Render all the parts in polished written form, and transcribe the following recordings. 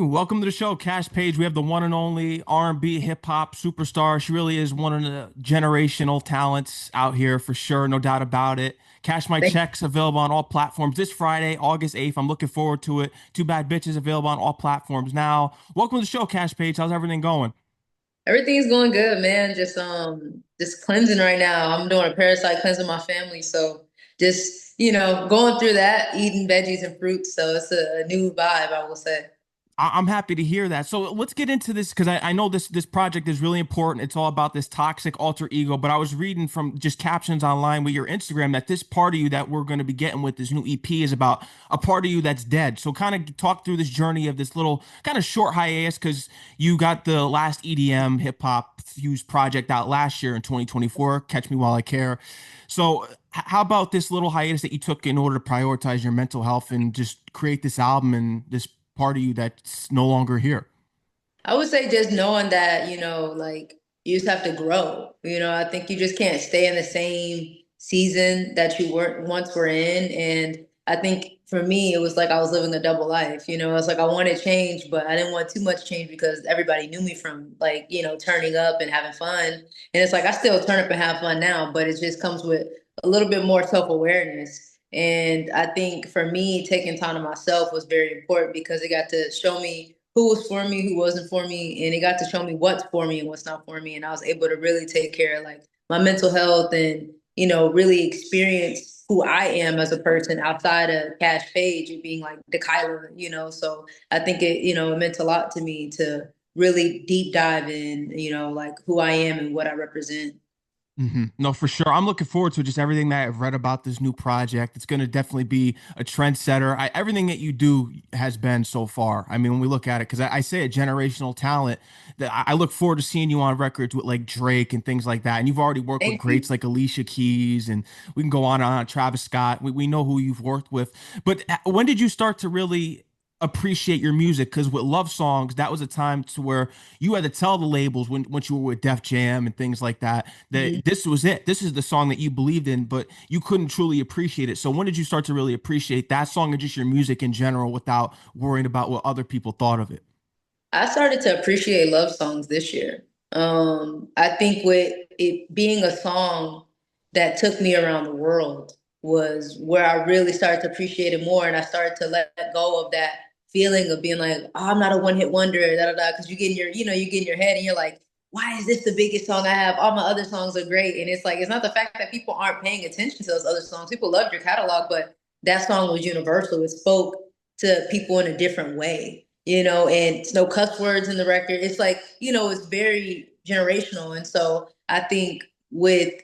Welcome to the show, Kaash Paige. We have the one and only R&B hip-hop superstar. She really is one of the generational talents out here for sure, no doubt about it. Cash My Thank Checks available on all platforms this Friday, August 8th. I'm looking forward to it. Two Bad Bitches available on all platforms now. Welcome to the show, Kaash Paige. How's everything going? Everything's going good, man. Just cleansing right now. I'm doing a parasite cleanse with my family, so just going through that, eating veggies and fruits. So it's a new vibe, I will say. I'm happy to hear that. So let's get into this because I know this project is really important. It's all about this toxic alter ego. But I was reading from just captions online with your Instagram that this part of you that we're going to be getting with this new EP is about a part of you that's dead. So kind of talk through this journey of this little kind of short hiatus because you got the last EDM hip hop fused project out last year in 2024. Catch Me While I Care. So how about this little hiatus that you took in order to prioritize your mental health and just create this album and this part of you that's no longer here? I would say just knowing that, like you just have to grow. I think you just can't stay in the same season that you weren't once were in. And I think for me, it was like I was living a double life. It's like I wanted change, but I didn't want too much change because everybody knew me from like, turning up and having fun. And it's like I still turn up and have fun now, but it just comes with a little bit more self-awareness. And I think for me, taking time to myself was very important because it got to show me who was for me, who wasn't for me, and it got to show me what's for me and what's not for me. And I was able to really take care of like my mental health and really experience who I am as a person outside of Kaash Paige and being like Kyla. So I think it meant a lot to me to really deep dive in, like who I am and what I represent. No, for sure. I'm looking forward to just everything that I've read about this new project. It's going to definitely be a trendsetter. Everything that you do has been so far. I mean, when we look at it, because I say a generational talent, that I look forward to seeing you on records with like Drake and things like that. And you've already worked with Thank you. greats like Alicia Keys, and we can go on and on. Travis Scott. We know who you've worked with. But when did you start to really appreciate your music? Because with love songs, that was a time to where you had to tell the labels when once you were with Def Jam and things like that Mhm. that this was it. This is the song that you believed in, but you couldn't truly appreciate it. So when did you start to really appreciate that song and just your music in general without worrying about what other people thought of it? I started to appreciate love songs this year. I think with it being a song that took me around the world was where I really started to appreciate it more, and I started to let go of that feeling of being like, oh, I'm not a one hit wonder, da da da. Because you get in your, you get in your head, and you're like, why is this the biggest song I have? All my other songs are great, and it's like it's not the fact that people aren't paying attention to those other songs. People love your catalog, but that song was universal. It spoke to people in a different way, and it's no cuss words in the record. It's like, it's very generational. And so I think with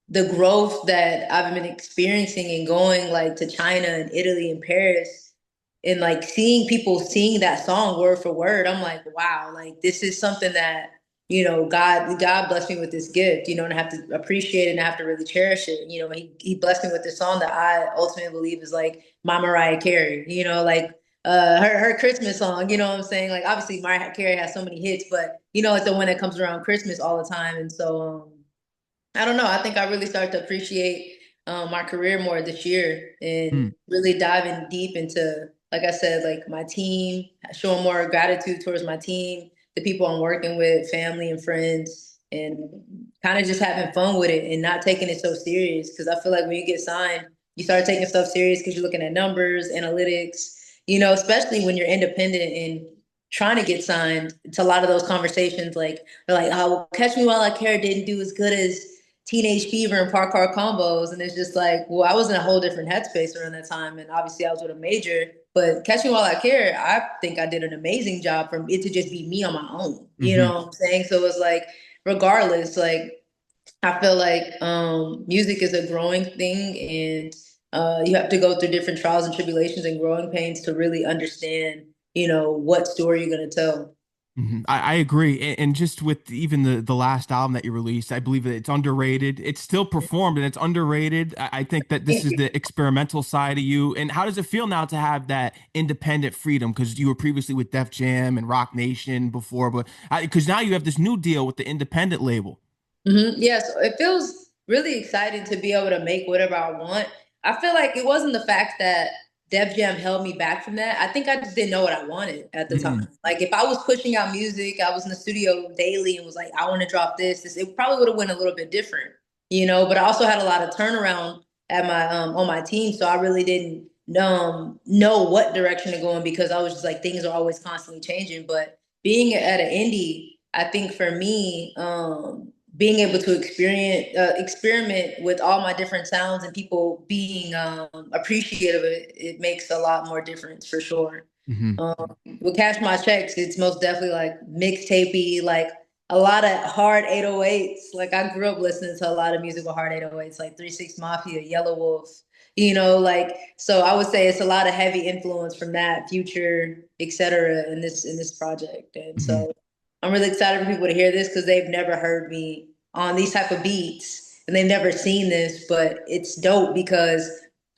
the growth that I've been experiencing and going like to China and Italy and Paris and like seeing people sing that song word for word, I'm like, wow, like this is something that, God blessed me with this gift, and I have to appreciate it and I have to really cherish it. He blessed me with this song that I ultimately believe is like my Mariah Carey, like her Christmas song, you know what I'm saying? Like obviously Mariah Carey has so many hits, but it's the one that comes around Christmas all the time. And so I don't know. I think I really started to appreciate my career more this year and Hmm. really diving deep into, like I said, like my team, showing more gratitude towards my team, the people I'm working with, family and friends, and kind of just having fun with it and not taking it so serious. Because I feel like when you get signed, you start taking stuff serious because you're looking at numbers, analytics, especially when you're independent and trying to get signed. It's a lot of those conversations like, they're like, oh, well, Catch Me While I Care didn't do as good as Teenage Fever and Park Car Combos. And it's just like, well, I was in a whole different headspace around that time. And obviously I was with a major, but Catch Me While I Care, I think I did an amazing job from it to just be me on my own. You Hmm. know what I'm saying? So it's like, regardless, like I feel like music is a growing thing and you have to go through different trials and tribulations and growing pains to really understand, what story you're going to tell. I agree. And just with even the last album that you released, I believe that it's underrated. It's still performed and it's underrated. I think that this Thank is you. the experimental side of you. And how does it feel now to have that independent freedom? Because you were previously with Def Jam and Rock Nation before, but because now you have this new deal with the independent label. Yeah, so it feels really exciting to be able to make whatever I want. I feel like it wasn't the fact that Def Jam held me back from that. I think I just didn't know what I wanted at the time. Mm, Like if I was pushing out music, I was in the studio daily and was like, I want to drop this. It probably would have went a little bit different, you know. But I also had a lot of turnaround at my on my team, so I really didn't know what direction to go in because I was just like things are always constantly changing. But being at an indie, I think for me, being able to experiment with all my different sounds and people being appreciative of it, it makes a lot more difference for sure. hmm With Cash My Checks, it's most definitely like mixtapey, like a lot of hard 808s. Like I grew up listening to a lot of music with hard 808s, like 3 6 Mafia, Yellow Wolf, you know, like so I would say it's a lot of heavy influence from that, Future, etc. In this project. And hmm so I'm really excited for people to hear this because they've never heard me on these type of beats and they've never seen this, but it's dope because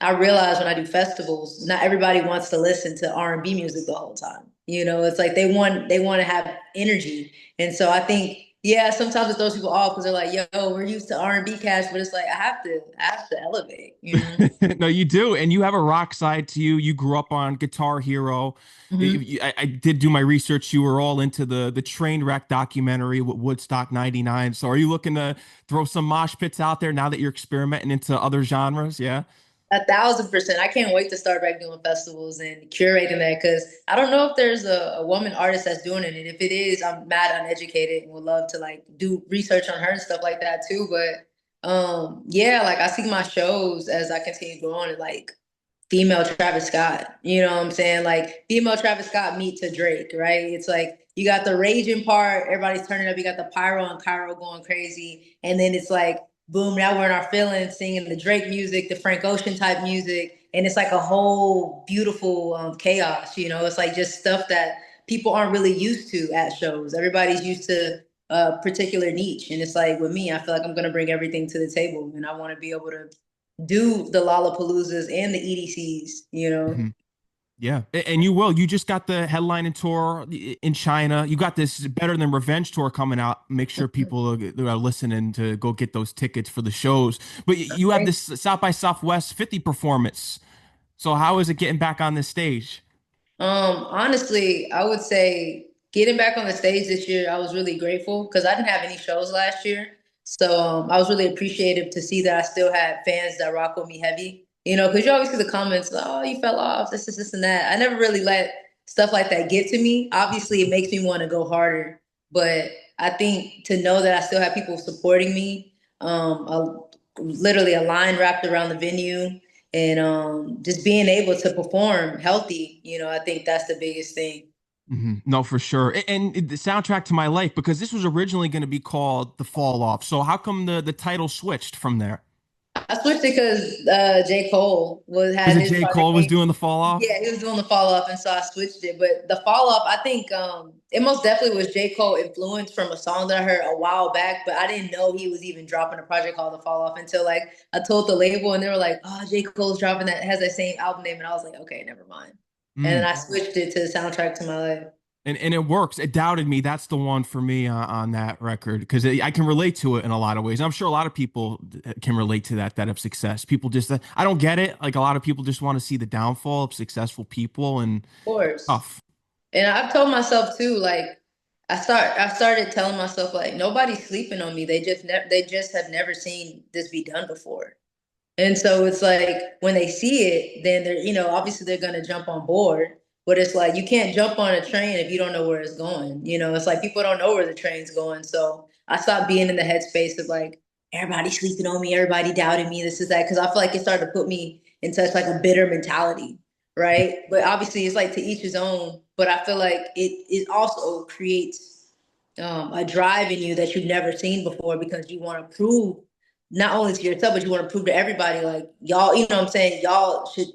I realize when I do festivals, not everybody wants to listen to R&B music the whole time. You know, it's like they want to have energy. And so I think yeah, sometimes it throws people off because they're like, "Yo, we're used to R&B Cash," but it's like I have to elevate, you know. No, you do, and you have a rock side to you. You grew up on Guitar Hero. Mhm. I did do my research. You were all into the train wreck documentary with Woodstock '99. So, are you looking to throw some mosh pits out there now that you're experimenting into other genres? Yeah. 1,000%. I can't wait to start back doing festivals and curating that because I don't know if there's a woman artist that's doing it. And if it is, I'm mad uneducated and would love to like do research on her and stuff like that too. But yeah, like I see my shows as I continue growing, like female Travis Scott. You know what I'm saying? Like female Travis Scott meet to Drake, right? It's like you got the raging part, everybody's turning up, you got the pyro and Cairo going crazy, and then it's like boom, now we're in our feelings, singing the Drake music, the Frank Ocean type music, and it's like a whole beautiful chaos. You know, it's like just stuff that people aren't really used to at shows. Everybody's used to a particular niche, and it's like with me, I feel like I'm gonna bring everything to the table, and I want to be able to do the Lollapaloozas and the EDCs, you know. Mhm. Yeah, and you will. You just got the headlining tour in China. You got this Better Than Revenge tour coming out. Make sure people are listening to go get those tickets for the shows. But you have this South by Southwest 50 performance. So how is it getting back on this stage? Honestly, I would say getting back on the stage this year, I was really grateful because I didn't have any shows last year. So I was really appreciative to see that I still had fans that rock with me heavy. You know, because you always see the comments, oh, you fell off, this, and that. I never really let stuff like that get to me. Obviously, it makes me want to go harder. But I think to know that I still have people supporting me, literally a line wrapped around the venue and just being able to perform healthy, you know, I think that's the biggest thing. No, for sure. And the soundtrack to my life, because this was originally going to be called The Fall Off. So how come the title switched from there? I switched it because J. Cole was Was had it his J. project Cole was name. doing The Fall Off? Yeah, he was doing the fall off, and so I switched it. But the fall off, I think it most definitely was J. Cole influenced from a song that I heard a while back, but I didn't know he was even dropping a project called The Fall Off until like I told the label, and they were like, "Oh, J. Cole's dropping that has that same album name," and I was like, "Okay, never mind." And then Mm. I switched it to the soundtrack to my life. And it works. It Doubted Me. That's the one for me on that record because I can relate to it in a lot of ways. I'm sure a lot of people can relate to that of success. People just I don't get it. Like a lot of people just want to see the downfall of successful people and Of course. tough. And I've told myself too, like I started telling myself like nobody's sleeping on me. They just have never seen this be done before. And so it's like when they see it, then they're, you know, obviously they're gonna jump on board. But it's like you can't jump on a train if you don't know where it's going. You know, it's like people don't know where the train's going. So I stopped being in the headspace of like everybody sleeping on me, everybody doubting me, this is that. Cause I feel like it started to put me in such like a bitter mentality. Right. But obviously it's like to each his own. But I feel like it also creates a drive in you that you've never seen before because you want to prove not only to yourself, but you want to prove to everybody, like y'all, you know what I'm saying? Y'all should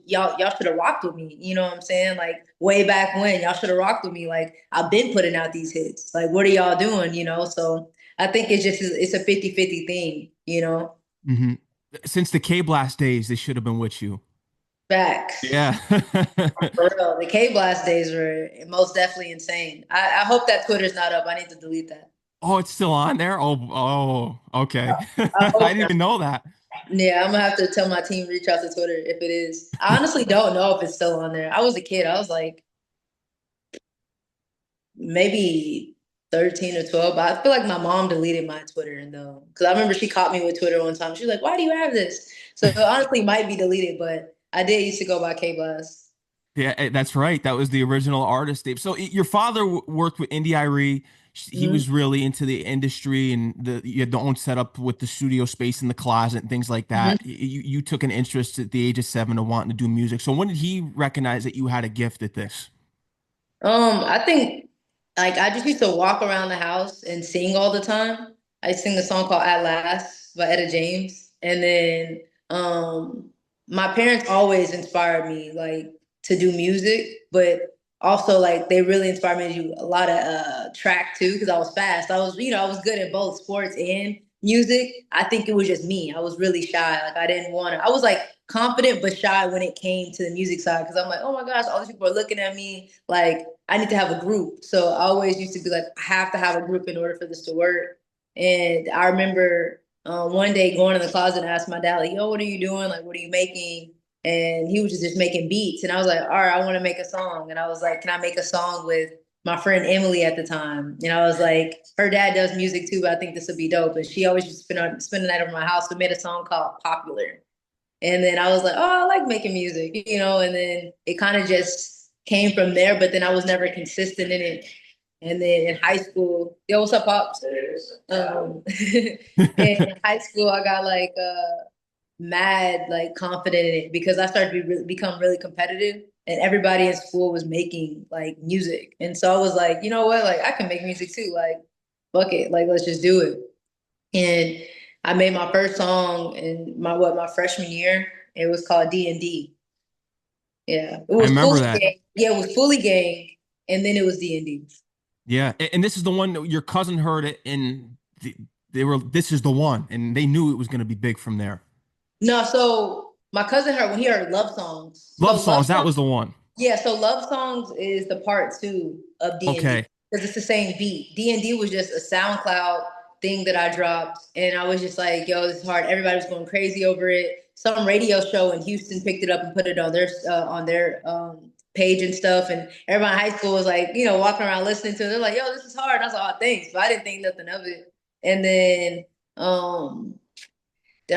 have rocked with me. You know what I'm saying? Like way back when y'all should have rocked with me. Like I've been putting out these hits. Like what are y'all doing? You know? So I think it's a 50-50 thing, you know? hmm Since the K Blast days, they should have been with you. Facts. Yeah. For real. The K Blast days were most definitely insane. I hope that Twitter's not up. I need to delete that. Oh, it's still on there? Oh, okay. I I hope didn't not. even know that. Yeah, I'm gonna have to tell my team to reach out to Twitter if it is. I honestly don't know if it's still on there. I was a kid. I was like maybe 13 or 12, but I feel like my mom deleted my Twitter and though, because I remember she caught me with Twitter one time. She was like, "Why do you have this?" So it honestly might be deleted, but I did used to go by K Blast. Yeah, that's right. That was the original artist name. So your father worked with Indy Irie. He Mhm. was really into the industry, and you had the own setup with the studio space in the closet and things like that. Mhm. You took an interest at the age of 7 to wanting to do music. So when did he recognize that you had a gift at this? I think like I just used to walk around the house and sing all the time. I sing a song called At Last by Etta James. And then my parents always inspired me like to do music, but also like they really inspired me to do a lot of track too because I was fast. I was good at both sports and music. I think it was just me. I was really shy. Like I didn't want to. I was like confident but shy when it came to the music side because I'm like, oh my gosh, all these people are looking at me. Like I need to have a group. So I always used to be like, I have to have a group in order for this to work. And I remember one day going in the closet and asked my dad, like, yo, what are you doing? Like, what are you making? And he was just making beats. And I was like, all right, I want to make a song. And I was like, can I make a song with my friend Emily at the time? And I was like, her dad does music too, but I think this would be dope. And she always used to spend the night over my house. We made a song called Popular. And then I was like, oh, I like making music, and then it kind of just came from there, but then I was never consistent in it. And then in high school, yo, what's up, Pops? In high school, I got like mad, like confident in it because I started to become really competitive and everybody in school was making like music. And so I was like, you know what? Like I can make music too. Like, fuck it. Like, let's just do it. And I made my first song in my freshman year. It was called D&D. Yeah, it I was remember fully that. gang. Yeah, it was fully gang, and then it was D&D. Yeah, and this is the one that your cousin heard it, and they were, this is the one, and they knew it was going to be big from there. No, so my cousin heard when he heard love songs. So Love love songs, that songs, was the one. yeah. So love songs is the part two of D&D Okay. because it's the same beat. D&D was just a SoundCloud thing that I dropped, and I was just like, "Yo, this is hard." Everybody was going crazy over it. Some radio show in Houston picked it up and put it on their page and stuff, and everybody in high school was like, walking around listening to it. They're like, "Yo, this is hard." I was like, "Oh, thanks," but I didn't think nothing of it. And then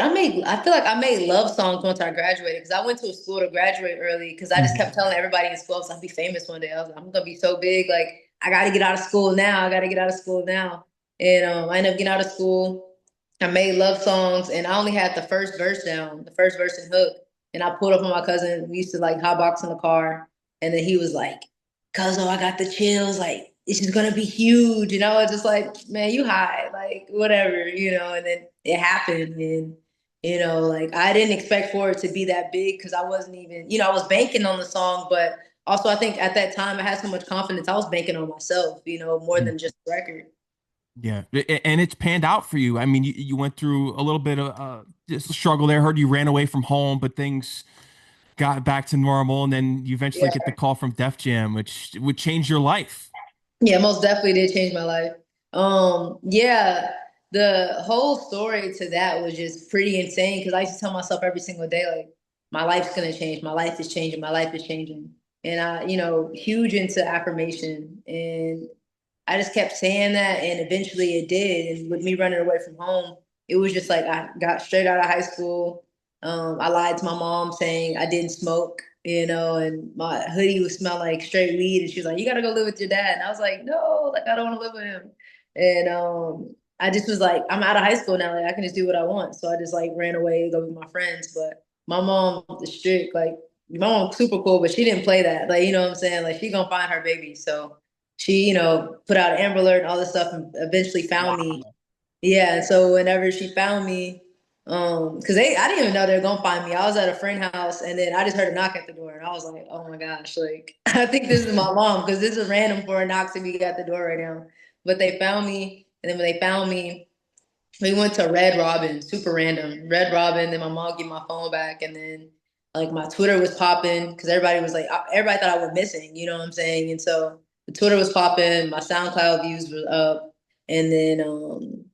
I feel like I made love songs once I graduated because I went to a school to graduate early because I just kept telling everybody in school I'll be famous one day. I was like, I'm gonna be so big, like I gotta get out of school now. I gotta get out of school now. And I ended up getting out of school. I made love songs and I only had the first verse down, the first verse and hook. And I pulled up on my cousin. We used to like hotbox in the car. And then he was like, Cuzzo, I got the chills, like this is gonna be huge. And I was just like, man, you high, like whatever, and then it happened. And like I didn't expect for it to be that big because I wasn't even, I was banking on the song, but also I think at that time I had so much confidence, I was banking on myself, more than just the record. Yeah, and it's panned out for you. I mean, you went through a little bit of just a struggle there. Heard you ran away from home, but things got back to normal, and then you eventually Yeah. get the call from Def Jam, which would change your life. Yeah, most definitely did change my life. Yeah, the whole story to that was just pretty insane because I used to tell myself every single day, like, my life's gonna change, my life is changing, my life is changing. And I, huge into affirmation. And I just kept saying that, and eventually it did. And with me running away from home, it was just like I got straight out of high school. I lied to my mom saying I didn't smoke, and my hoodie would smell like straight weed. And she was like, "You gotta go live with your dad." And I was like, "No, like I don't want to live with him." And I just was like, "I'm out of high school now. Like I can just do what I want." So I just like ran away, go with my friends. But my mom is strict. Like my mom's super cool, but she didn't play that. Like what I'm saying? Like she gonna find her baby. So she, put out an Amber Alert and all this stuff and eventually found me. Wow. Yeah, and so whenever she found me, because I didn't even know they were gonna find me. I was at a friend house and then I just heard a knock at the door and I was like, oh my gosh, like I think this is my mom because this is random for a knock to be at the door right now. But they found me, and then when they found me, we went to Red Robin, super random. Red Robin, then my mom gave my phone back, and then like my Twitter was popping because everybody was like, everybody thought I went missing, you know what I'm saying? And so the Twitter was popping, my SoundCloud views were up, and then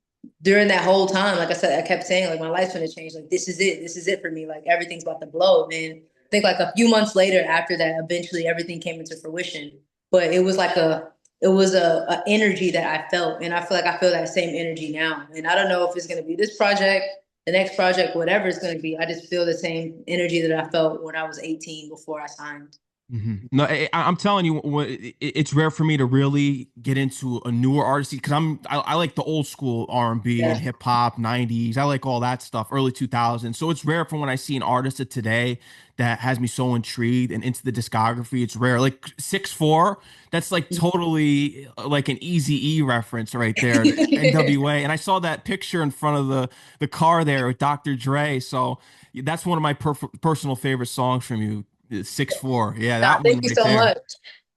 during that whole time, like I said, I kept saying like my life's gonna change. Like this is it for me. Like everything's about to blow. And I think like a few months later after that, eventually everything came into fruition. But it was like a energy that I felt, and I feel like I feel that same energy now. And I don't know if it's gonna be this project, the next project, whatever it's gonna be. I just feel the same energy that I felt when I was 18 before I signed. No, I'm telling you, it's rare for me to really get into a newer artist because I like the old school R&B and Yeah. hip hop, 90s. I like all that stuff, early 2000s. So it's rare for when I see an artist of today that has me so intrigued and into the discography. It's rare. Like 6'4", that's like totally like an Easy E reference right there, NWA. And I saw that picture in front of the car there with Dr. Dre. So that's one of my personal favorite songs from you. 6'4". Yeah, Nah, that one thank you right so there. much.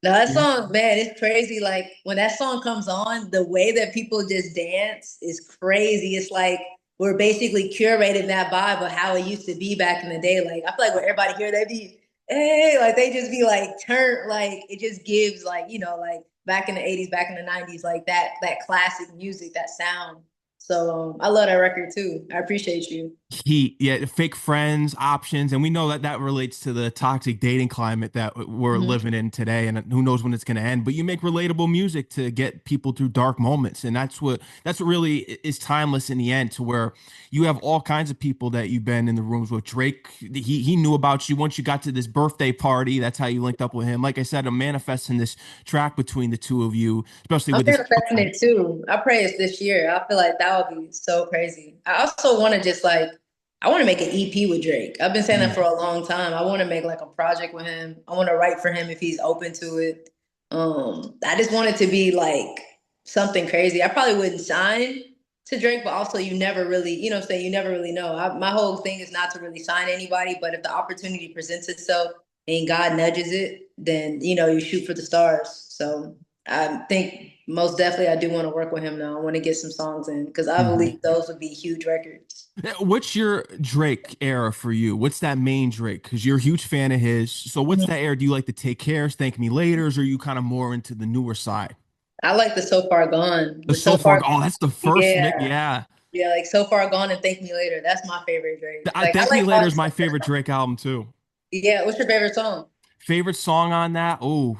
Now that Yeah. song, man, it's crazy. Like when that song comes on, the way that people just dance is crazy. It's like we're basically curating that vibe of how it used to be back in the day. Like I feel like when everybody hear they be, hey, like they just be like turn, like it just gives like, like back in the 80s, back in the 90s, like that classic music, that sound. So I love that record too. I appreciate you. Heat, yeah, fake friends, options, and we know that that relates to the toxic dating climate that we're Mhm. living in today, and who knows when it's going to end. But you make relatable music to get people through dark moments, and that's what really is timeless in the end. To where you have all kinds of people that you've been in the rooms with. Drake, he knew about you once you got to this birthday party. That's how you linked up with him. Like I said, I'm manifesting this track between the two of you, especially I'm with this manifesting outro. it too. I pray it's this year. I feel like that would be so crazy. I also want to just like, I want to make an EP with Drake. I've been saying that for a long time. I want to make like a project with him. I want to write for him if he's open to it. I just want it to be like something crazy. I probably wouldn't sign to Drake, but also you never really, what I'm saying, you never really know. My whole thing is not to really sign anybody, but if the opportunity presents itself and God nudges it, then you shoot for the stars. So I think most definitely I do want to work with him now. I want to get some songs in because I Mhm. believe those would be huge records. What's your Drake era for you? What's that main Drake? Because you're a huge fan of his. So what's that era? Do you like the Take Cares, Thank Me Laters, or are you kind of more into the newer side? I like the So Far Gone. The The So So Far, Far, oh, that's the first Nick. yeah, Yeah. yeah, like So Far Gone and Thank Me Later. That's my favorite Drake. Like I Thank Me like all Later is his my stuff. favorite Drake album too. Yeah, what's your favorite song? Favorite song on that? Oh,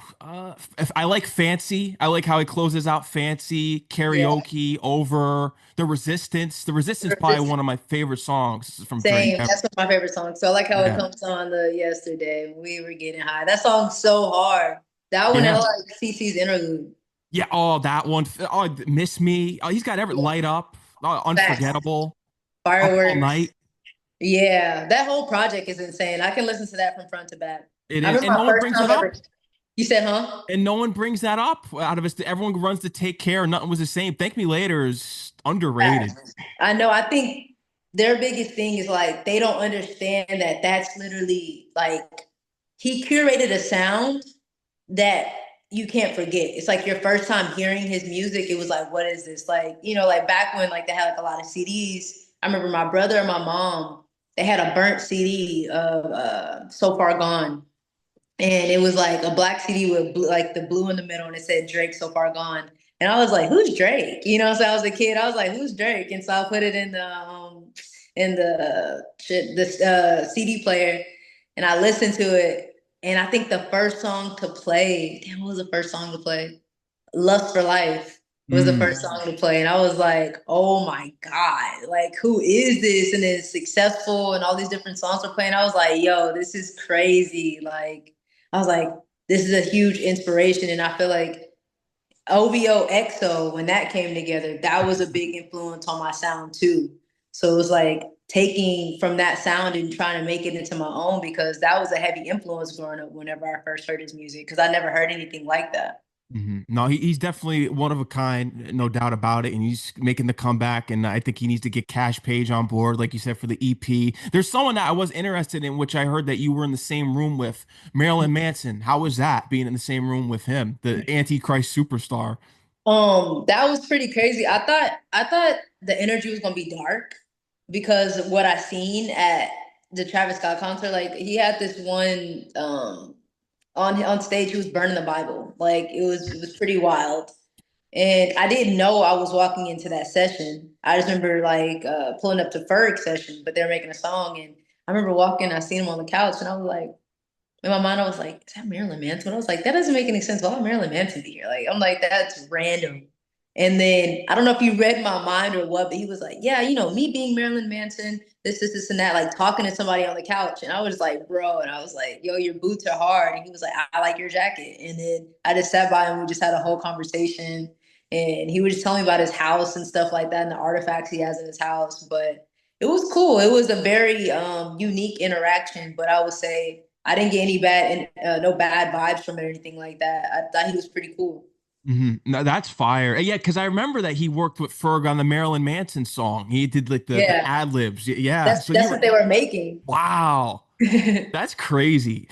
if I like Fancy. I like how he closes out Fancy, Yeah, Karaoke, Over, The Resistance. The Resistance probably one of my favorite songs from Drake same. ever. That's one of my favorite songs. So I like how it Yeah. comes on the yesterday. We were getting high. That song's so hard. That one and Yeah. like CC's interlude. Yeah. Oh, that one. Oh, Miss Me. Oh, he's got every Yeah, light up. facts. Unforgettable. Up all Fireworks. night. Yeah, that whole project is insane. I can listen to that from front to back. It I is, remember and my no one first brings time it up. ever. You said, huh? And no one brings that up out of us. Everyone runs to Take Care. Nothing was the same. Thank Me Later is underrated. Facts. I know. I think their biggest thing is like they don't understand that that's literally like he curated a sound that you can't forget. It's like your first time hearing his music, it was like, what is this? Like, like back when like they had like a lot of CDs. I remember my brother and my mom, they had a burnt CD of So Far Gone. And it was like a black CD with blue, like the blue in the middle, and it said Drake So Far Gone. And I was like, "Who's Drake?" So I was a kid. I was like, "Who's Drake?" And so I put it in the shit this CD player, and I listened to it. And I think the first song to play, damn, what was the first song to play? Lust for Life was the Mm. first song to play. And I was like, oh my God, like who is this? And it's successful and all these different songs were playing. I was like, yo, this is crazy. Like, I was like, this is a huge inspiration. And I feel like OVO XO, when that came together, that was a big influence on my sound too. So it was like taking from that sound and trying to make it into my own because that was a heavy influence growing up whenever I first heard his music because I never heard anything like that. No, he's definitely one of a kind, no doubt about it. And he's making the comeback. And I think he needs to get Cash Page on board, like you said, for the EP. There's someone that I was interested in, which I heard that you were in the same room with, Marilyn Manson. How was that being in the same room with him, the Antichrist superstar? That was pretty crazy. I thought the energy was gonna be dark because of what I seen at the Travis Scott concert. Like he had this one on stage he was burning the Bible. Like it was pretty wild. And I didn't know I was walking into that session. I just remember like pulling up to Ferg's session, but they were making a song, and I remember walking. I seen him on the couch, and I was like, in my mind, I was like, is that Marilyn Manson? I was like, that doesn't make any sense. Why would Marilyn Manson be here? Like, I'm like, that's random. And then I don't know if you read my mind or what, but he was like, yeah, me being Marilyn Manson, this, and that, like talking to somebody on the couch. And I was like, bro, and I was like, yo, your boots are hard. And he was like, I like your jacket. And then I just sat by him. We just had a whole conversation. And he was just telling me about his house and stuff like that and the artifacts he has in his house. But it was cool. It was a very unique interaction. But I would say, I didn't get any bad and no bad vibes from it or anything like that. I thought he was pretty cool. No, that's fire. Yeah, because I remember that he worked with Ferg on the Marilyn Manson song. He did like the Yeah, ad libs. Yeah. that's So you that's were what they were making. wow. That's crazy.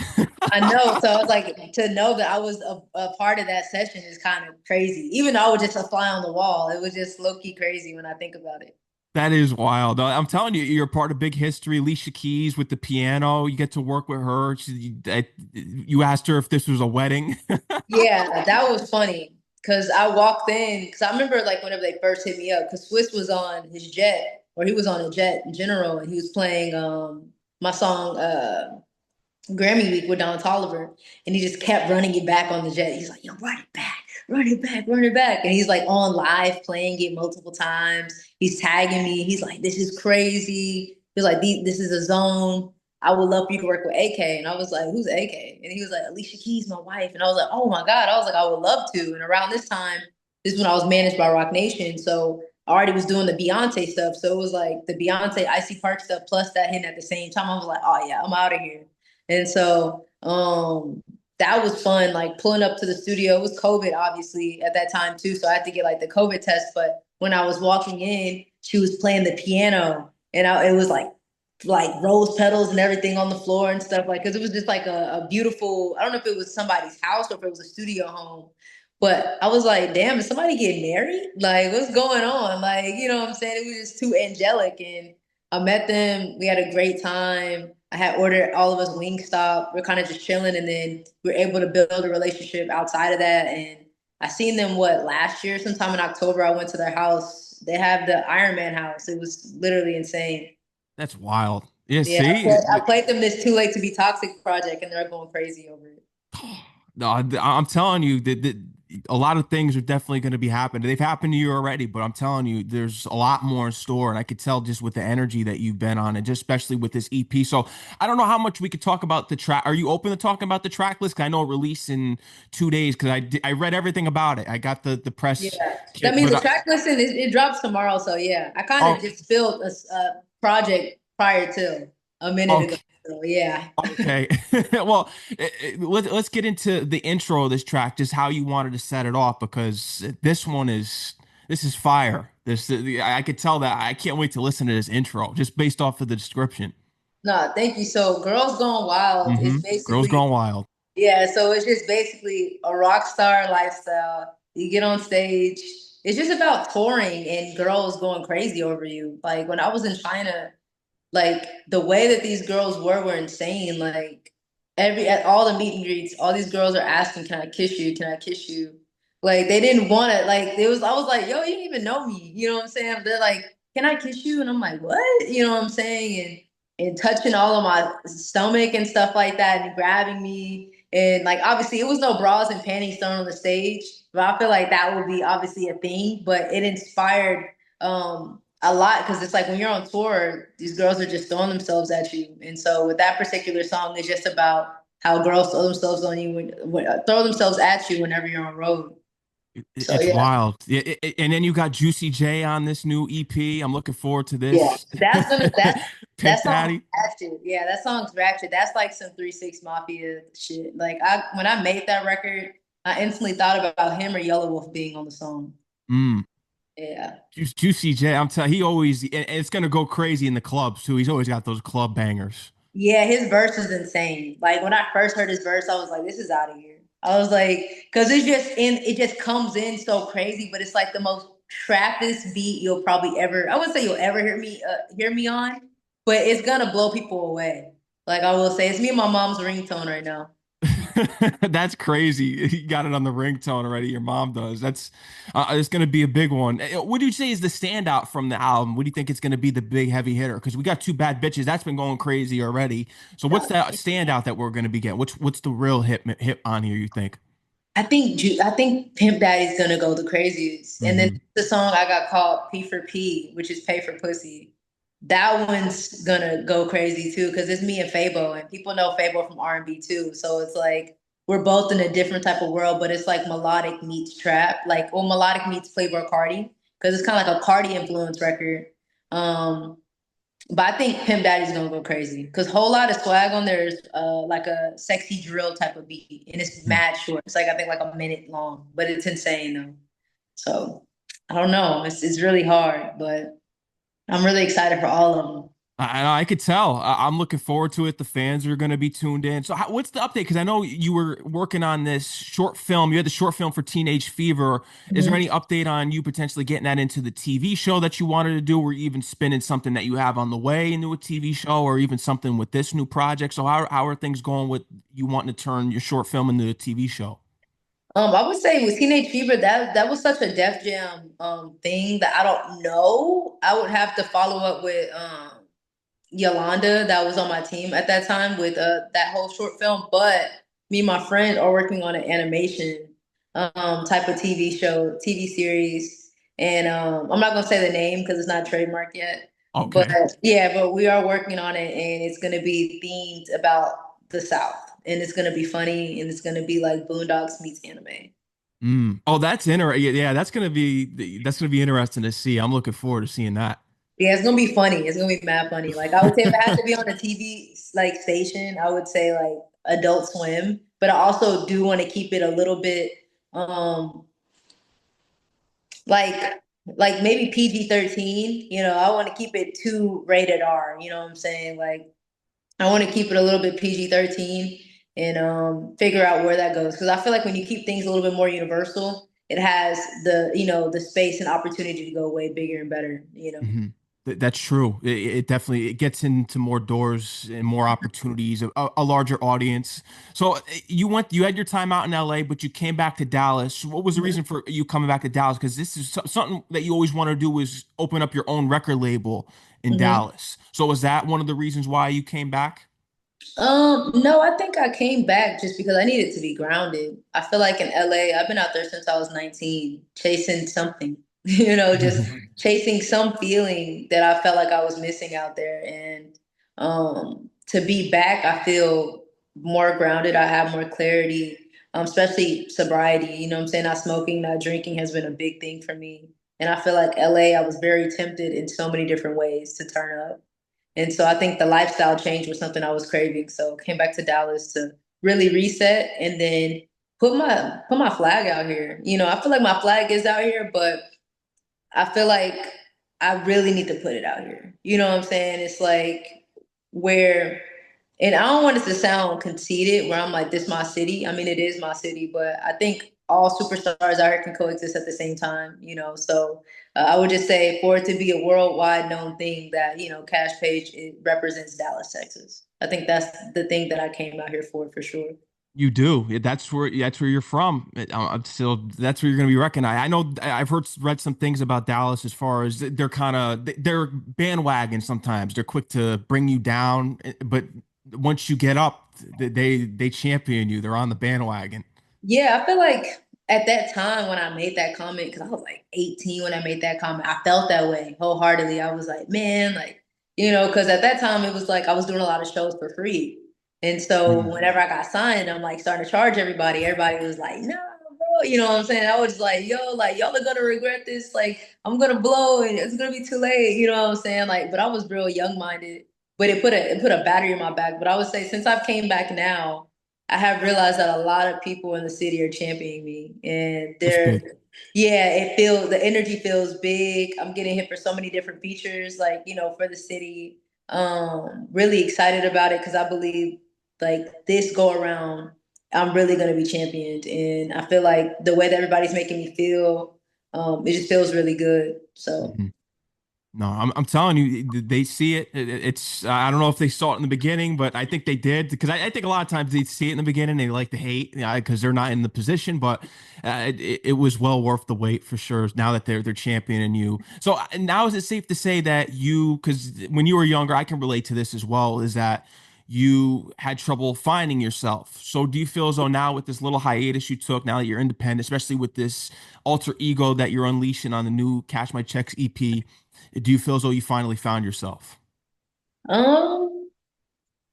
I know. So I was like, to know that I was a part of that session is kind of crazy. Even though I was just a fly on the wall, it was just low key crazy when I think about it. That is wild. I'm telling you, you're part of big history. Alicia Keys with the piano. You get to work with her. You asked her if this was a wedding. Yeah, that was funny because I walked in because I remember like whenever they first hit me up because Swiss was on his jet or he was on a jet in general and he was playing my song Grammy week with Don Tolliver, and he just kept running it back on the jet. He's like, "Yo, run it back, run it back, run it back," and he's like on live playing it multiple times. He's tagging me. He's like, "This is crazy." He's like, "This is a zone. I would love for you to work with AK." And I was like, "Who's AK?" And he was like, "Alicia Keys, my wife." And I was like, "Oh my god!" I was like, "I would love to." And around this time, this is when I was managed by Rock Nation, so I already was doing the Beyonce stuff. So it was like the Beyonce Icy Park stuff plus that hitting at the same time. I was like, "Oh yeah, I'm out of here." And so that was fun, like pulling up to the studio. It was COVID, obviously, at that time too. So I had to get like the COVID test. But when I was walking in, she was playing the piano and it was like rose petals and everything on the floor and stuff. Like, cause it was just like a beautiful, I don't know if it was somebody's house or if it was a studio home. But I was like, damn, is somebody getting married? Like, what's going on? Like, you know what I'm saying? It was just too angelic. And I met them. We had a great time. I had ordered all of us Wingstop. We're kind of just chilling, and then we are able to build a relationship outside of that. And I seen them last year, sometime in October. I went to their house. They have the Iron Man house. It was literally insane. That's wild. Yeah, Yeah, see? I played them this Too Late to Be Toxic project, and they're going crazy over it. No, I'm telling you that a lot of things are definitely going to be happening. They've happened to you already, but I'm telling you, there's a lot more in store. And I could tell just with the energy that you've been on, and just especially with this EP. So I don't know how much we could talk about the track. Are you open to talking about the track list? 'Cause I know it released in 2 days because I read everything about it. I got the press Yeah, that kit, means but the track listing it drops tomorrow. So yeah, I kind oh, of just filled a project prior to a minute ago. okay. So yeah. Okay. Well, let's get into the intro of this track, just how you wanted to set it off, because this is fire. I could tell that. I can't wait to listen to this intro, just based off of the description. No, thank you. So Girls Gone Wild is Girls basically, Gone Wild. yeah, so it's just basically a rock star lifestyle. You get on stage. It's just about touring and girls going crazy over you. Like when I was in China, like the way that these girls were insane. Like at all the meet and greets, all these girls are asking, "Can I kiss you? Can I kiss you?" Like they didn't want it. Like it was, I was like, "Yo, you didn't even know me." You know what I'm saying? They're like, "Can I kiss you?" And I'm like, "What?" You know what I'm saying? And touching all of my stomach and stuff like that, and grabbing me. And like obviously, it was no bras and panties thrown on the stage, but I feel like that would be obviously a thing. But it inspired a lot because it's like when you're on tour, these girls are just throwing themselves at you. And so with that particular song, it's just about how girls throw themselves on you throw themselves at you whenever you're on road. So It's yeah, wild. And then you got Juicy J on this new EP. I'm looking forward to yeah, this. that Pimp song's Daddy. ratchet. Yeah, that song's ratchet. That's like some 3 6 Mafia shit. Like I when I made that record, I instantly thought about him or Yellow Wolf being on the song. Mm. Yeah. Juicy J, I'm telling he always and it's gonna go crazy in the clubs too. He's always got those club bangers. Yeah, his verse is insane. Like when I first heard his verse, I was like, this is out of here. I was like, because it just comes in so crazy, but it's like the most trappiest beat you'll probably ever, I wouldn't say you'll ever hear me on, but it's gonna blow people away. Like I will say, it's me and my mom's ringtone right now. That's crazy. You got it on the ringtone already. Your mom does. That's it's going to be a big one. What do you say is the standout from the album? What do you think it's going to be the big heavy hitter? Because we got two bad bitches. That's been going crazy already. So what's that standout that we're going to be getting? What's the real hit on here, you think? I think Pimp Daddy's gonna go the craziest. And then Hmm. the song I got called P for P, which is pay for pussy. That one's gonna go crazy too, because it's me and Fabo, and people know Fabo from R&B too. So it's like we're both in a different type of world, but it's like melodic meets trap, like well, melodic meets Playboy Cardi, because it's kind of like a Cardi influence record. Um, but I think Pimp Daddy's gonna go crazy because whole lot of swag on there is like a sexy drill type of beat, and it's mad short. It's like I think like a minute long, but it's insane though. So I don't know. It's really hard, but I'm really excited for all of them. I could tell. I'm looking forward to it. The fans are going to be tuned in. So, what's the update? Because I know you were working on this short film. You had the short film for Teenage Fever. Is there any Mhm. update on you potentially getting that into the TV show that you wanted to do, or even spinning something that you have on the way into a TV show, or even something with this new project? So, how are things going with you wanting to turn your short film into a TV show? I would say with Teenage Fever, that was such a Def Jam thing that I don't know. I would have to follow up with Yolanda that was on my team at that time with that whole short film. But me and my friend are working on an animation type of TV show, TV series. And I'm not gonna say the name because it's not trademarked yet. But Okay. yeah, but we are working on it and it's gonna be themed about the South. And it's gonna be funny and it's gonna be like Boondocks meets anime. Mm. Oh, that's interesting. Yeah, that's gonna be interesting to see. I'm looking forward to seeing that. Yeah, it's gonna be funny. It's gonna be mad funny. Like I would say, if it had to be on a TV like station, I would say like Adult Swim. But I also do want to keep it a little bit, um, like like maybe PG-13. You know, I want to keep it too rated R. You know what I'm saying? Like I want to keep it a little bit PG-13 and figure out where that goes. Because I feel like when you keep things a little bit more universal, it has the space and opportunity to go way bigger and better. You know. Mhm. That's true. It definitely it gets into more doors and more opportunities, a larger audience. So you had your time out in LA, but you came back to Dallas. What was the reason for you coming back to Dallas? Because this is something that you always want to do is open up your own record label in Mhm. Dallas. So was that one of the reasons why you came back? No, I think I came back just because I needed to be grounded. I feel like in LA, I've been out there since I was 19, chasing something, just chasing some feeling that I felt like I was missing out there. And to be back, I feel more grounded. I have more clarity, especially sobriety. You know what I'm saying? Not smoking, not drinking has been a big thing for me. And I feel like LA, I was very tempted in so many different ways to turn up. And so I think the lifestyle change was something I was craving. So came back to Dallas to really reset and then put my flag out here. You know, I feel like my flag is out here, but I feel like I really need to put it out here. You know what I'm saying? It's like where, and I don't want it to sound conceited where I'm like, this my city. I mean, it is my city, but I think all superstars out here can coexist at the same time. So I would just say for it to be a worldwide known thing that, Kaash Paige, it represents Dallas, Texas. I think that's the thing that I came out here for sure. You do. That's where you're from. I'm still that's where you're going to be recognized. I know I've read some things about Dallas as far as they're bandwagon sometimes. They're quick to bring you down, but once you get up, they champion you. They're on the bandwagon. Yeah, I feel like at that time when I made that comment, because I was like 18 when I made that comment, I felt that way wholeheartedly. I was like, man, like, because at that time it was like I was doing a lot of shows for free. And so Mhm. whenever I got signed, I'm like starting to charge everybody. Everybody was like, no, bro. You know what I'm saying? I was like, yo, like y'all are gonna regret this. Like, I'm gonna blow and it's gonna be too late. You know what I'm saying? Like, but I was real young-minded. But it put a battery in my back. But I would say since I've came back now. I have realized that a lot of people in the city are championing me, and That's big. yeah, the energy feels big. I'm getting hit for so many different features, like for the city. Really excited about it because I believe like this go around, I'm really gonna be championed, and I feel like the way that everybody's making me feel, it just feels really good. So. Mhm. No, I'm telling you, they see it. It's I don't know if they saw it in the beginning, but I think they did because I think a lot of times they see it in the beginning, they like to hate because they're not in the position. But it was well worth the wait for sure. Now that they're championing you, so now is it safe to say that you, because when you were younger, I can relate to this as well, is that you had trouble finding yourself. So do you feel as though now with this little hiatus you took, now that you're independent, especially with this alter ego that you're unleashing on the new Cash My Checks EP? Do you feel as though you finally found yourself? Um,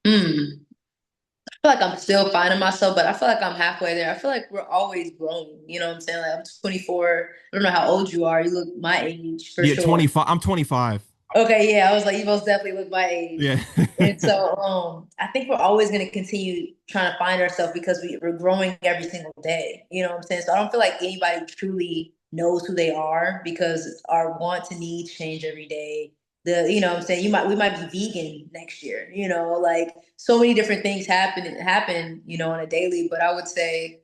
hmm. I feel like I'm still finding myself, but I feel like I'm halfway there. I feel like we're always growing. You know what I'm saying? Like I'm 24. I don't know how old you are. You look my age for Yeah, sure. 25. I'm 25. Okay, yeah, I was like, you most definitely look my age. Yeah. And so I think we're always gonna continue trying to find ourselves because we're growing every single day. You know what I'm saying? So I don't feel like anybody truly knows who they are because our wants and needs change every day. You know what I'm saying, we might be vegan next year, like so many different things happen, on a daily. But I would say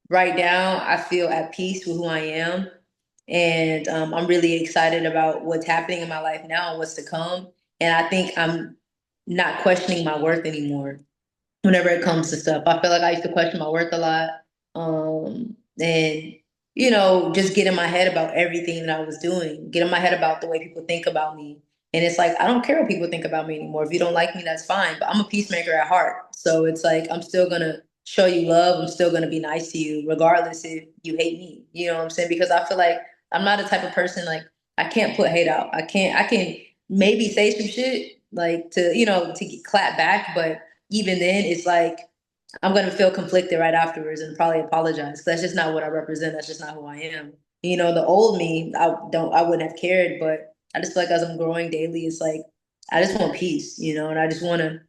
right now I feel at peace with who I am. And I'm really excited about what's happening in my life now and what's to come. And I think I'm not questioning my worth anymore whenever it comes to stuff. I feel like I used to question my worth a lot. And, just get in my head about everything that I was doing, get in my head about the way people think about me. And it's like, I don't care what people think about me anymore. If you don't like me, that's fine. But I'm a peacemaker at heart. So it's like, I'm still going to show you love. I'm still going to be nice to you, regardless if you hate me. You know what I'm saying? Because I feel like I'm not a type of person like, I can't put hate out. I can maybe say some shit like to get clapped back. But even then, it's like, I'm gonna feel conflicted right afterwards and probably apologize because that's just not what I represent. That's just not who I am. The old me, I wouldn't have cared, but I just feel like as I'm growing daily, it's like I just want peace, and I just want to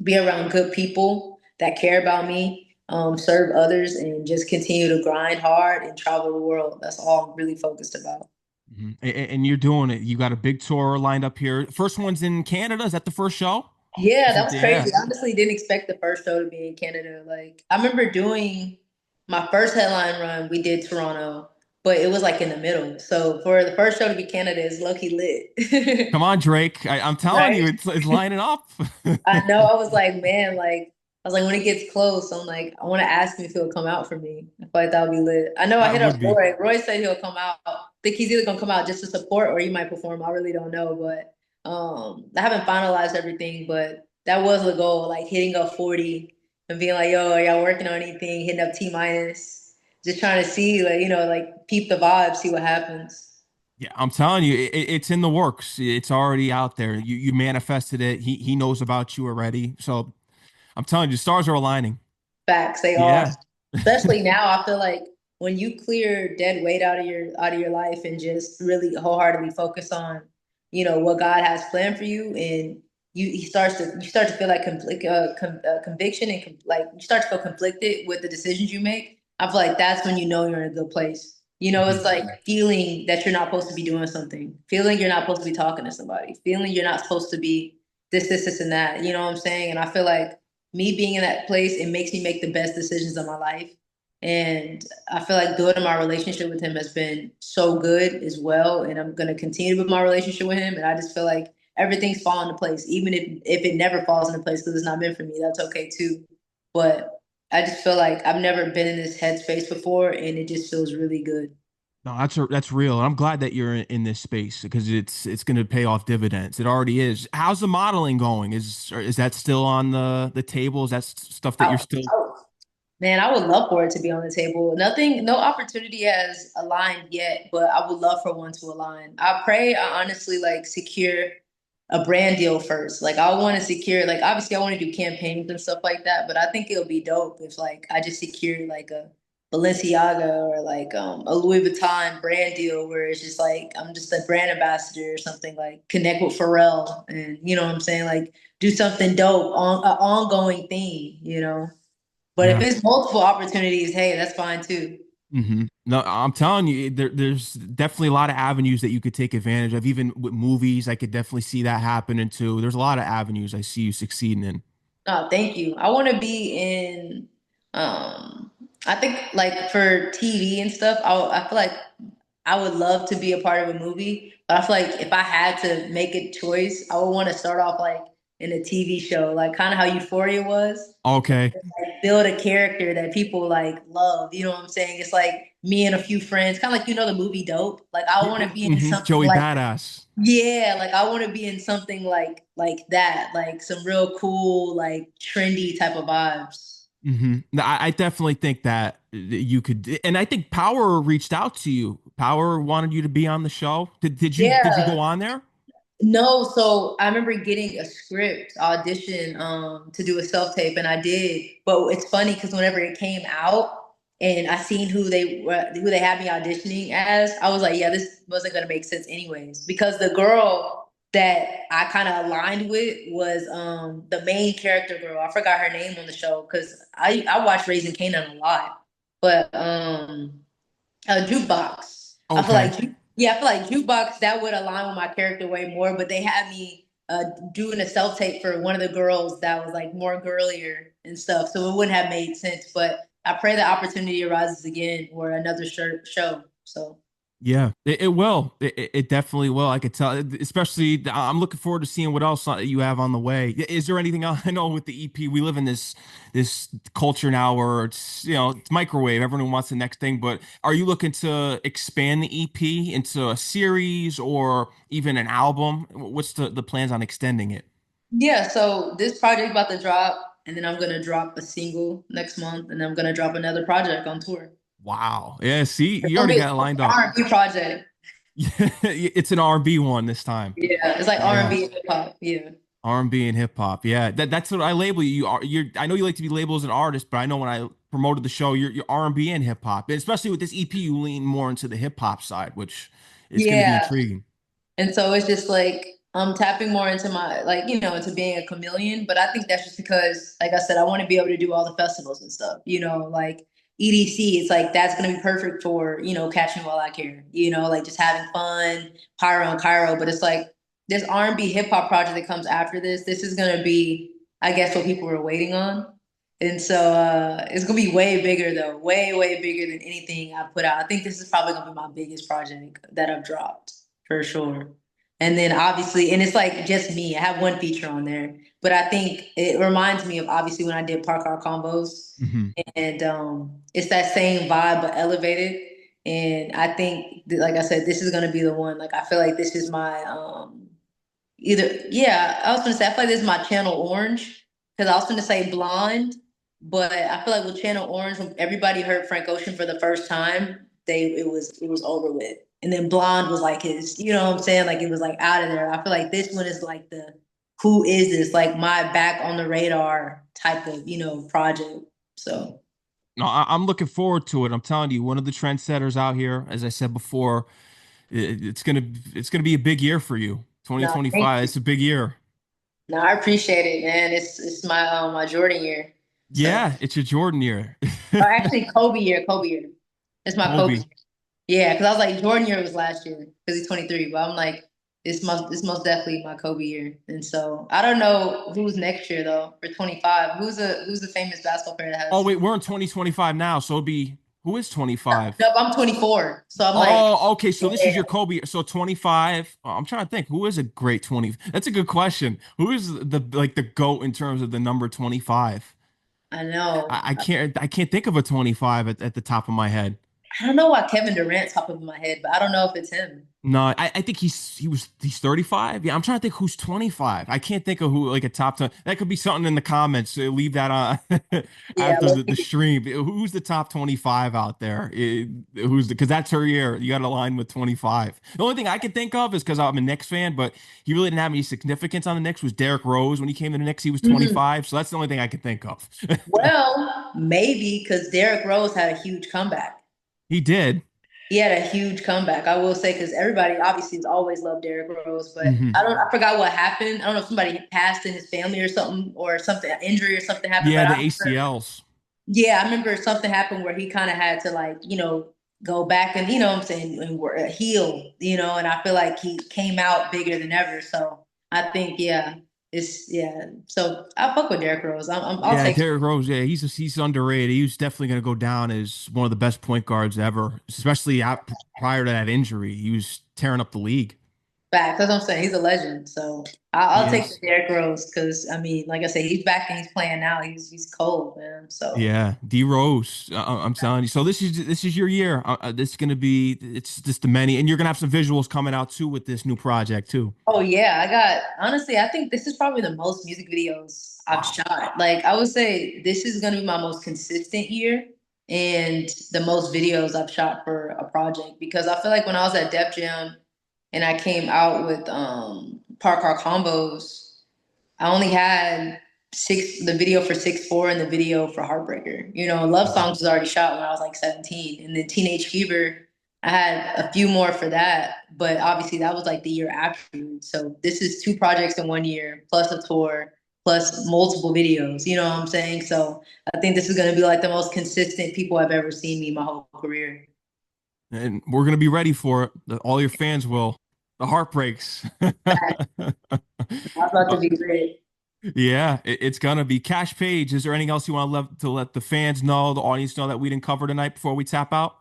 be around good people that care about me, serve others, and just continue to grind hard and travel the world. That's all I'm really focused about. Mhm. And you're doing it. You got a big tour lined up here. First one's in Canada. Is that the first show? Yeah, Is that it? was Yeah. crazy. I honestly didn't expect the first show to be in Canada. Like, I remember doing my first headline run, we did Toronto, but it was like in the middle. So for the first show to be Canada is low-key lit. Come on, Drake. I'm telling Right? you, it's lining up. I know. I was like, man, like, I was like, when it gets close, I'm like, I want to ask him if he'll come out for me. I feel like that would be lit. I know I That hit up would be. Roy. Roy said he'll come out. I think he's either gonna come out just to support or he might perform. I really don't know, but I haven't finalized everything, but that was the goal, like hitting up 40 and being like, yo, are y'all working on anything? Hitting up T minus, just trying to see, like, like peep the vibe, see what happens. Yeah, I'm telling you, it's in the works. It's already out there. You manifested it. He knows about you already. So I'm telling you, stars are aligning. Facts, they are. Yeah. Especially now, I feel like when you clear dead weight out of your life and just really wholeheartedly focus on, what God has planned for you, and you start to feel like conviction and like you start to feel conflicted with the decisions you make. I feel like that's when you know you're in a good place. It's Mhm. like feeling that you're not supposed to be doing something, feeling you're not supposed to be talking to somebody, feeling you're not supposed to be this, and that. You know what I'm saying? And I feel like me being in that place, it makes me make the best decisions of my life. And I feel like building my relationship with him has been so good as well. And I'm going to continue with my relationship with him. And I just feel like everything's falling into place, even if it never falls into place because it's not meant for me. That's okay too. But I just feel like I've never been in this headspace before, and it just feels really good. No, that's real. And I'm glad that you're in this space because it's going to pay off dividends. It already is. How's the modeling going? Is that still on the table? Is that stuff that you're I, still? Man, I would love for it to be on the table. Nothing, no opportunity has aligned yet, but I would love for one to align. I pray I honestly like secure a brand deal first. Like I want to secure, like obviously I want to do campaigns and stuff like that, but I think it'll be dope if like I just secure like a Balenciaga or like a Louis Vuitton brand deal where it's just like I'm just a brand ambassador or something, like connect with Pharrell and you know what I'm saying, like do something dope on an ongoing theme. But if Yeah. it's multiple opportunities, hey, that's fine too. No, I'm telling you, there's definitely a lot of avenues that you could take advantage of. Even with movies, I could definitely see that happening too. There's a lot of avenues I see you succeeding in. Oh, thank you. I want to be um I think like for TV and stuff, I feel like I would love to be a part of a movie, but I feel like if I had to make a choice, I would want to start off like in a TV show, like kind of how Euphoria was. Okay. Like build a character that people like love. You know what I'm saying? It's like me and a few friends, kind of like the movie Dope. Like I want to be in something Joey like Badass. yeah, like I want to be in something like that, like some real cool, like trendy type of vibes. No, I definitely think that you could, and I think Power reached out to you. Power wanted you to be on the show. Did you go Yeah. on there? No, so I remember getting a script audition to do a self-tape and I did. But it's funny because whenever it came out and I seen who they had me auditioning as, I was like, yeah, this wasn't gonna make sense anyways. Because the girl that I kind of aligned with was the main character girl. I forgot her name on the show because I watched Raising Kanan a lot. But Jukebox. I feel Okay. like yeah, I feel like Jukebox that would align with my character way more. But they had me doing a self tape for one of the girls that was like more girlier and stuff, so it wouldn't have made sense. But I pray the opportunity arises again or another show. So Yeah, it will. It definitely will. I could tell, especially I'm looking forward to seeing what else you have on the way. Is there anything else? I know with the EP, we live in this culture now where it's microwave. Everyone wants the next thing, but are you looking to expand the EP into a series or even an album? What's the plans on extending it? yeah, so this project about to drop, and then I'm gonna drop a single next month, and I'm gonna drop another project on tour. Wow. Yeah, see, It's you gonna already be got it an lined up. R&B project. It's an R&B one this time. Yeah, it's like Yeah. R&B and hip hop. Yeah. R&B and hip hop. Yeah, that's what I label you. You are you're I know you like to be labeled as an artist, but I know when I promoted the show, you're R&B and hip hop. Especially with this EP, you lean more into the hip hop side, which is going to be Yeah. intriguing. And so it's just like I'm tapping more into my like, into being a chameleon. But I think that's just because, like I said, I want to be able to do all the festivals and stuff, like EDC, it's like that's gonna be perfect for, catching while I care, like just having fun, pyro and Cairo. But it's like this R&B hip hop project that comes after this, this is gonna be, I guess, what people were waiting on. And so it's gonna be way bigger though, way, way bigger than anything I put out. I think this is probably gonna be my biggest project that I've dropped for sure. And then obviously, and it's like just me. I have one feature on there, but I think it reminds me of obviously when I did Park Car Combos, Hmm. and it's that same vibe but elevated. And I think, like I said, this is gonna be the one. Like I feel like this is my either yeah. I was gonna say I feel like this is my Channel Orange because I was gonna say Blonde, but I feel like with Channel Orange, when everybody heard Frank Ocean for the first time, it was over with. And then Blonde was like his, you know what I'm saying? Like it was like out of there. I feel like this one is like the who is this? Like my back on the radar type of, project. So No, I'm looking forward to it. I'm telling you, one of the trendsetters out here, as I said before, it's gonna be a big year for you. no, thank 2025, you. it's a big year. No, I appreciate it, man. It's my Jordan year. So Yeah, it's your Jordan year. or actually Kobe year, Kobe year. It's my Kobe. Kobe. Yeah, because I was like Jordan year was last year because he's 23, but I'm like it's most definitely my Kobe year. And so I don't know who's next year though for 25. Who's the famous basketball player that Oh has? wait, we're in 2025 now, so it'd be who is 25? Nope, I'm 24. So I'm like, Oh, okay. So this is yeah, your Kobe. So 25. I'm trying to think. Who is a great 20? That's a good question. Who is the GOAT in terms of the number 25? I know. I can't think of a 25 at the top of my head. I don't know why Kevin Durant's top of my head, but I don't know if it's him. No, I think he's 35. Yeah, I'm trying to think who's 25. I can't think of who like a top 10. That could be something in the comments. Leave that on Yeah, after the stream. Who's the top 25 out there? Who's because that's her year. You got to align with 25. The only thing I can think of is because I'm a Knicks fan, but he really didn't have any significance on the Knicks. Was Derrick Rose when he came to the Knicks? He was Mhm. 25. So that's the only thing I can think of. Well, maybe because Derrick Rose had a huge comeback. He did. He had a huge comeback, I will say, because everybody obviously has always loved Derrick Rose, but Hmm. I forgot what happened. I don't know if somebody passed in his family or something, an injury or something happened. Yeah, But the I remember, ACLs. yeah, I remember something happened where he kind of had to like, go back and what I'm saying, and heal, and I feel like he came out bigger than ever. So I think, yeah, It's yeah. So I fuck with Derrick Rose. I'll Yeah, take. Derrick Rose. Yeah, he's underrated. He was definitely going to go down as one of the best point guards ever, especially prior to that injury. He was tearing up the league. Back. That's what I'm saying. He's a legend. So He I'll take the is. Derrick Rose because I mean, like I said, he's back and he's playing now. He's cold, man. So Yeah, D Rose. I'm telling you. So this is your year. This is gonna be. It's just the many, and you're gonna have some visuals coming out too with this new project too. oh yeah, I got honestly, I think this is probably the most music videos I've Wow. shot. Like I would say this is gonna be my most consistent year and the most videos I've shot for a project because I feel like when I was at Def Jam and I came out with Park Car Combos. I only had the video for 6'4" and the video for Heartbreaker. You know, Love Mhm. Songs was already shot when I was like 17. And then Teenage Fever, I had a few more for that. But obviously that was like the year after. So this is two projects in 1 year, plus a tour, plus multiple videos. You know what I'm saying? So I think this is gonna be like the most consistent people I've ever seen me my whole career. And we're gonna be ready for it. All your fans will. The heartbreaks. I'm about to be great. Yeah, it's gonna be. Kaash Paige, is there anything else you want to let the fans know, the audience know that we didn't cover tonight before we tap out?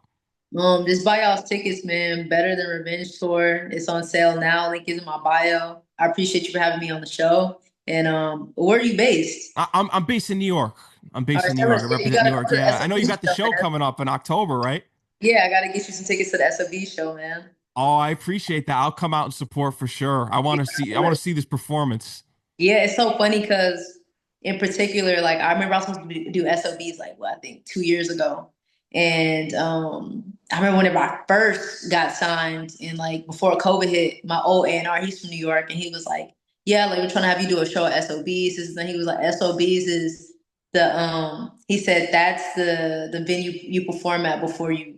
Just buy y'all's tickets, man. Better Than Revenge tour. It's on sale now. Link is in my bio. I appreciate you for having me on the show. And where are you based? I'm based in New York. I'm All based right, in New Silver York. I City. You represent New gotta come York. to the Yeah, I know you SOB got the show, show man. coming up in October, right? Yeah, I gotta get you some tickets to the SOB show, man. Oh, I appreciate that. I'll come out and support for sure. I want to see this performance. Yeah, it's so funny because in particular, like I remember I was supposed to do SOBs like what I think 2 years ago. And I remember whenever I first got signed and like before COVID hit, my old A&R, he's from New York, and he was like, yeah, like we're trying to have you do a show at SOBs. And he was like, SOBs is the he said that's the venue you perform at before you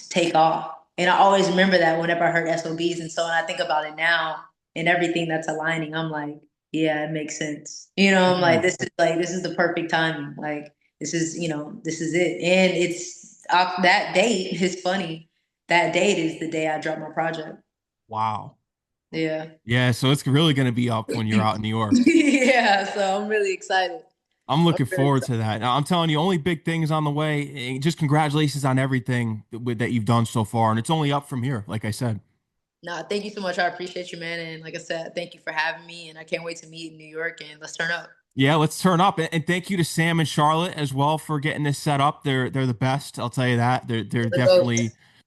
take off. And I always remember that whenever I heard SOBs. And so when I think about it now and everything that's aligning, I'm like, yeah, it makes sense. You know, I'm Mm. like this is the perfect timing. Like this is, you know, this is it. And it's that date is funny. That date is the day I dropped my project. Wow. Yeah. Yeah, so it's really going to be up when you're out in New York. Yeah. So I'm really excited. I'm I'm looking really forward excited. to that. Now, I'm telling you, only big things on the way. Just congratulations on everything that you've done so far, and it's only up from here, like I said. Nah, thank you so much. I appreciate you, man. And like I said, thank you for having me. And I can't wait to meet in New York and let's turn up. Yeah, let's turn up, and thank you to Sam and Charlotte as well for getting this set up. They're the best, I'll tell you that. They're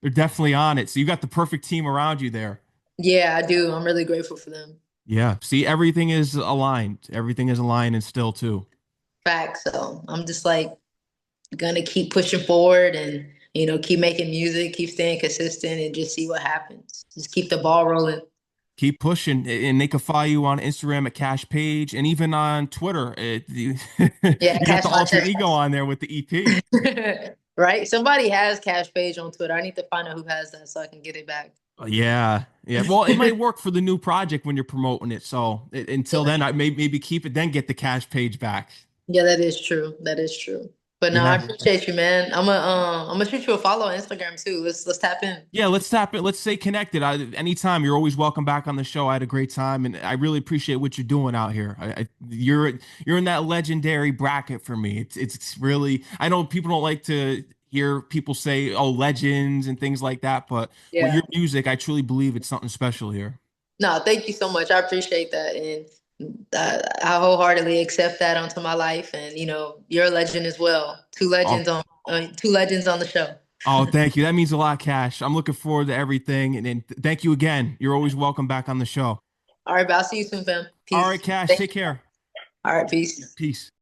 definitely on it. So you got the perfect team around you there. Yeah, I do. I'm really grateful for them. Yeah. See, everything is aligned. Everything is aligned and still too. Facts. So I'm just like gonna keep pushing forward and keep making music, keep staying consistent, and just see what happens. Just keep the ball rolling. Keep pushing, and they can follow you on Instagram at Cash Page, and even on Twitter. You, Yeah, you got cash the my alter check. ego on there with the EP. Right? Somebody has Cash Page on Twitter. I need to find out who has that so I can get it back. Yeah, yeah. Well, it might work for the new project when you're promoting it. So until Yeah. then, I maybe keep it, then get the Cash Page back. Yeah, that is true. That is true. But no, I Yeah. appreciate you, man. I'm gonna shoot you a follow on Instagram too. Let's tap in. Yeah, let's tap it. Let's stay connected. Anytime, you're always welcome back on the show. I had a great time, and I really appreciate what you're doing out here. You're in that legendary bracket for me. It's really. I know people don't like to hear people say, "Oh, legends" and things like that, but with Yeah. your music, I truly believe it's something special here. No, thank you so much. I appreciate that. And I wholeheartedly accept that onto my life. And, you're a legend as well. Oh, Two legends on the show. oh, thank you. That means a lot, Cash. I'm looking forward to everything, and thank you again. You're always welcome back on the show. All right, but I'll see you soon, fam. All right, Peace. Cash. Thank Take you. care. All right, peace. Peace.